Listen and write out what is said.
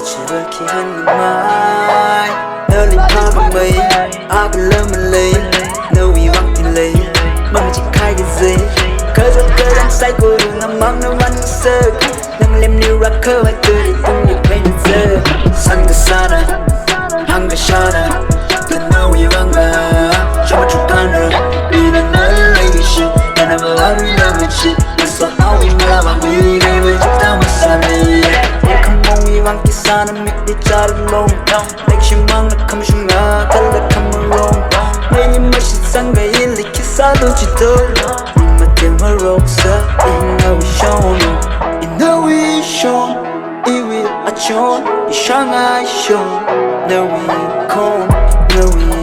Cherokee hân mai nơi linh hoa bằng mây ai còn lơ mình lấy nơi vì vắng thì lấy mà mình chỉ khai cái gì cơ đang say của đường nằm mong nó vẫn sơ nâng lem new rocker hay cười thì tung nhịp bên giờ sun the sana hăng the shana cần nơi vì vắng mà cho mà chúng ta nữa đi đến nơi lấy cái shit and I'm alive in love with shit it's so all we love and we gave it chúng ta mà xa đi không mong vì vắng thì xa nó mít đi cha được lông lấy cái mang nó không chung ngã ta là không mong lông mấy những mấy shit sang gây in lịch khi xa đôi chỉ tôi mà tìm hơi rộng xa in know we shown in know we shown in we are shown in shang I shown know we con know we